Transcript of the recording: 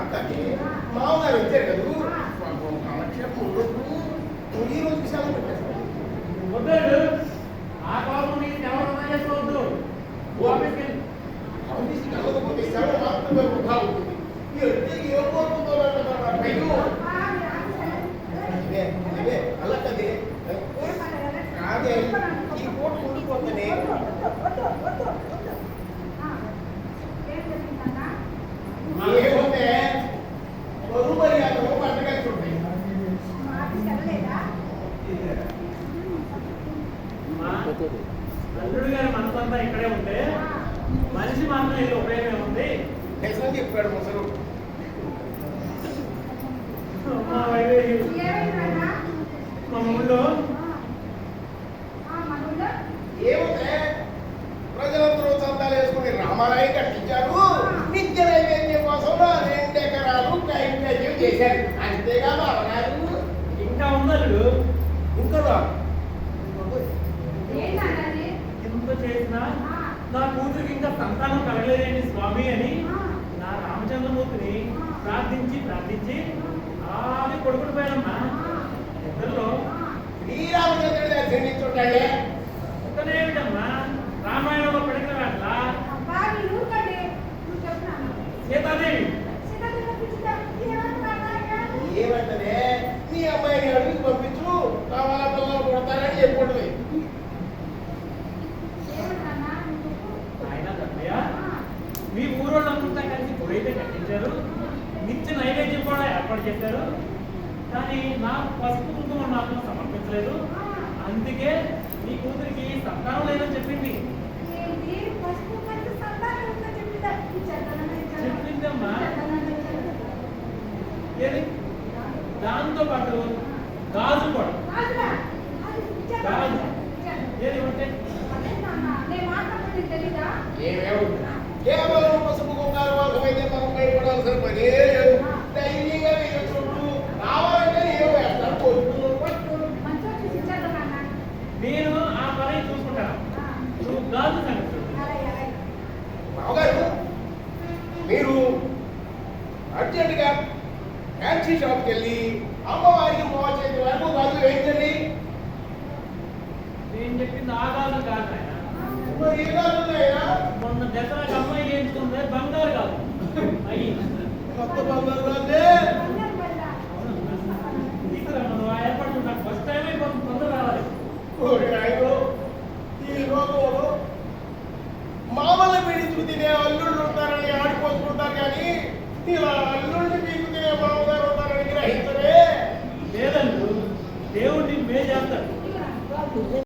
అక్కడికి మామగారు వచ్చారు కదా కాలక్షేపం ఈ రోజుకి సెలవు పెట్టేస్తాను. వద్దాడు ఆ కాలం నీకు ఎవరన్నా చేసుకోవద్దు. ఆఫీస్కి ఆఫీస్కి వెళ్ళకపోతే సెలవు మాత్రమే వృధా అవుతుంది. ఏమవుతుందో అలా కదే అదే ఈ పూట ఉండిపోతుంది. ఏమంటే బరువు మర్యాదలు పట్టగలుగుతుంటాయి. అల్లుడు గారి మనసంతా ఇక్కడే ఉంటే మనిషి మాత్రం ఇది ఉపయోగం ఉంది. నిజం చెప్పాడు ముసలు. మా ఊళ్ళో ఏమంటే ప్రజలందరూ చందాలు వేసుకుని రామాలయం కట్టించారు. నిత్య నైవేద్యం కోసం 2 ఎకరాలు కైంకర్యం చేశారు. అంతేగా బావగారు. ఇంకా ఉందల్లుడు. ఇంకా ఎంత చేసినా నా కూతురికి ఇంకా సంతానం కలగలేదేంటి స్వామి అని నా రామచంద్రమూర్తిని ప్రార్థించి అది కొడుకుడు పోయానమ్మా. ఇద్దరులో శ్రీరామచంద్రుడు దర్శనించుంటాడే. ఒకనేమిటమ్మా రామాయణంలో పడిన వాట్ల సీతాదేవి ఏమంటనే నీ అమ్మాయిని అడుగుకి పంపించు, కావాలా పిల్లలు కొడతారని చెప్పండి. ఆయన తప్పయ్య మీ ఊరోళ్ళంతా కలిసి పొడైతే కట్టించారు. నిత్య నైవేద్యం కూడా ఏర్పాటు చేశారు. కానీ నా పసుపు కుంకుమ మాత్రం సమర్పించలేదు. అందుకే నీ కూతురికి సంతానం లేదని చెప్పింది. చెప్పిందమ్మా. ఏది దాంతో పాటు గాజు కూడా గాజు ఏది ఉంటే కేవలం పసుపు కుంకాల కోసమైతే మనం భయపడాల్సిన పనే లేదు. ధైర్యంగా వీళ్ళ చుట్టూ రావాలంటే ఏమో వేస్తారు. నేను ఆ పని చూసుకుంటాను. నువ్వు గాజు సంగతి బావగారు, మీరు అర్జెంటుగా ఫ్యాన్సీ షాప్కి వెళ్ళి అమ్మవారికి మోవ చేతి వరకు గాజు వేయించండి. నేను చెప్పింది ఆ గాజు కాదు ఆయన. మరి ఏ గాజు ఉన్నాయా? మొన్న దసరాకి అమ్మాయి చేయించుకుంటే బంగారు కాదు అయ్యి కొత్త బంగారు గాజే. తీసుకురా ఏర్పాటు నాకు ఫస్ట్ టైం అయిపోతుంది. తొందర రావాలి. ఈ లోకంలో మామూలు పీడించుకు తినే అల్లుళ్ళు ఉంటారని ఆడిపోసుకుంటారు, కానీ ఇలా అల్లుళ్ళని పీకు తినే మామగారు ఉంటారని గ్రహించరే. లేదండు దేవుడిని మే చేస్తాడు.